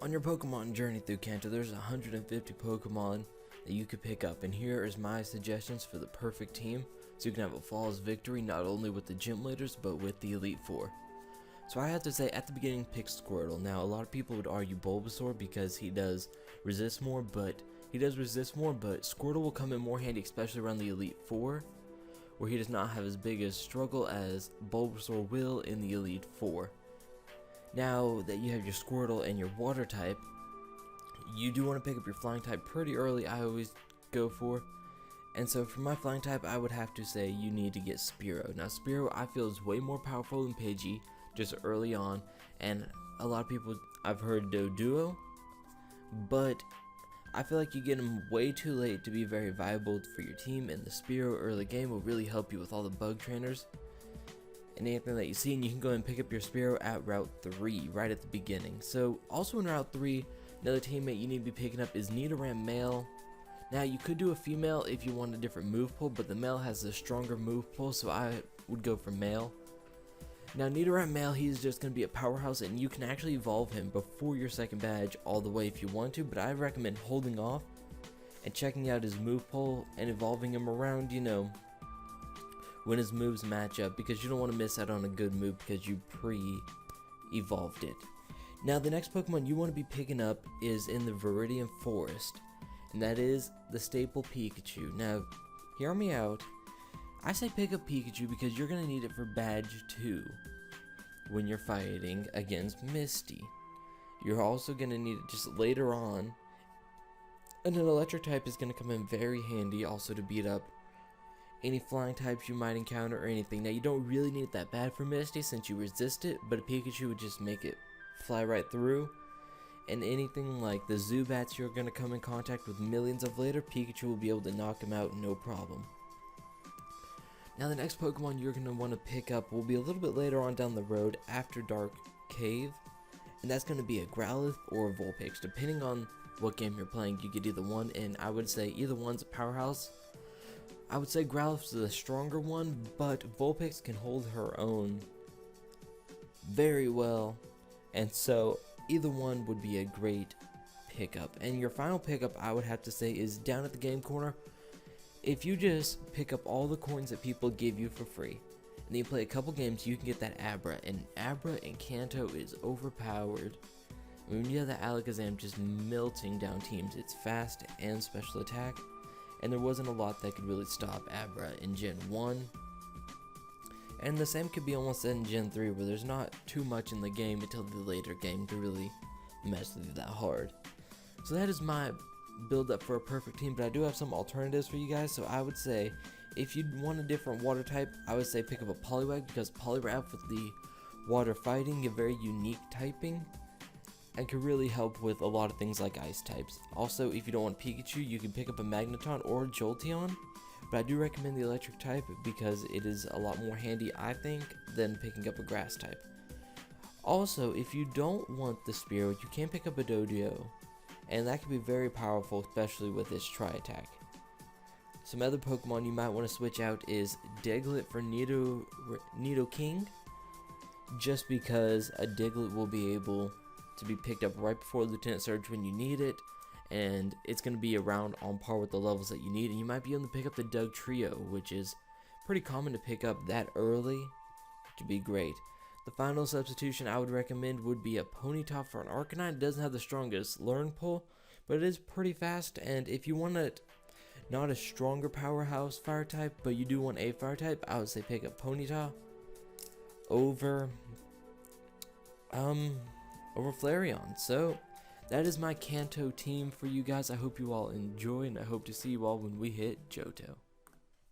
On your Pokemon journey through Kanto, there's 150 Pokemon that you could pick up, and here is my suggestions for the perfect team so you can have a flawless victory not only with the gym leaders but with the Elite Four. So I have to say, at the beginning, pick Squirtle. Now, a lot of people would argue Bulbasaur because he does resist more, but Squirtle will come in more handy, especially around the Elite Four, where he does not have as big a struggle as Bulbasaur will in the Elite Four. Now that you have your Squirtle and your Water type, you do want to pick up your Flying type pretty early, I always go for. And so for my Flying type, I would have to say you need to get Spearow. Now Spearow I feel is way more powerful than Pidgey just early on, and a lot of people, I've heard Doduo, but I feel like you get him way too late to be very viable for your team, and the Spearow early game will really help you with all the bug trainers and anything that you see, and you can go and pick up your Spearow at Route 3, right at the beginning. So, also in Route 3, another teammate you need to be picking up is Nidoran Male. Now, you could do a female if you want a different move pool, but the male has a stronger move pool, so I would go for male. Now, Nidoran Male, he's just going to be a powerhouse, and you can actually evolve him before your second badge all the way if you want to, but I recommend holding off and checking out his move pool and evolving him around, when his moves match up, because you don't want to miss out on a good move because you pre-evolved it. Now the next Pokemon you want to be picking up is in the Viridian Forest, and that is the staple Pikachu. Now hear me out, I say pick up Pikachu because you're going to need it for badge 2 when you're fighting against Misty. You're also going to need it just later on, and an electric type is going to come in very handy also to beat up any flying types you might encounter or anything. Now you don't really need it that bad for Misty since you resist it, but a Pikachu would just make it fly right through. And anything like the Zubats you're going to come in contact with millions of later, Pikachu will be able to knock him out no problem. Now the next Pokemon you're going to want to pick up will be a little bit later on down the road after Dark Cave, and that's going to be a Growlithe or a Vulpix. Depending on what game you're playing, you get either one, and I would say either one's a powerhouse. I would say Growlithe's the stronger one, but Vulpix can hold her own very well, and so either one would be a great pickup. And your final pickup, I would have to say, is down at the game corner. If you just pick up all the coins that people give you for free, and then you play a couple games, you can get that Abra, and Abra in Kanto is overpowered. When you have the Alakazam just melting down teams, it's fast and special attack, and there wasn't a lot that could really stop Abra in Gen 1. And the same could be almost said in Gen 3, where there's not too much in the game until the later game to really mess with you that hard. So that is my build up for a perfect team, but I do have some alternatives for you guys. So I would say, if you want a different water type, I would say pick up a Poliwag, because Poliwrath with the water fighting, a very unique typing, and can really help with a lot of things like ice types. Also, if you don't want Pikachu, you can pick up a Magneton or a Jolteon, but I do recommend the electric type because it is a lot more handy, I think, than picking up a grass type. Also, if you don't want the Spearow, you can pick up a Doduo, and that can be very powerful, especially with its Tri-Attack. Some other Pokemon you might want to switch out is Diglett for Nidoking, just because a Diglett will be able to be picked up right before Lieutenant Surge when you need it, and it's going to be around on par with the levels that you need, and you might be able to pick up the Doug Trio, which is pretty common to pick up that early, which would be great. The final substitution I would recommend would be a Ponyta for an Arcanine. It doesn't have the strongest learn pull, but it is pretty fast, and if you want it not a stronger powerhouse fire type, but you do want a fire type, I would say pick up Ponyta over Flareon. So that is my Kanto team for you guys. I hope you all enjoy, and I hope to see you all when we hit Johto.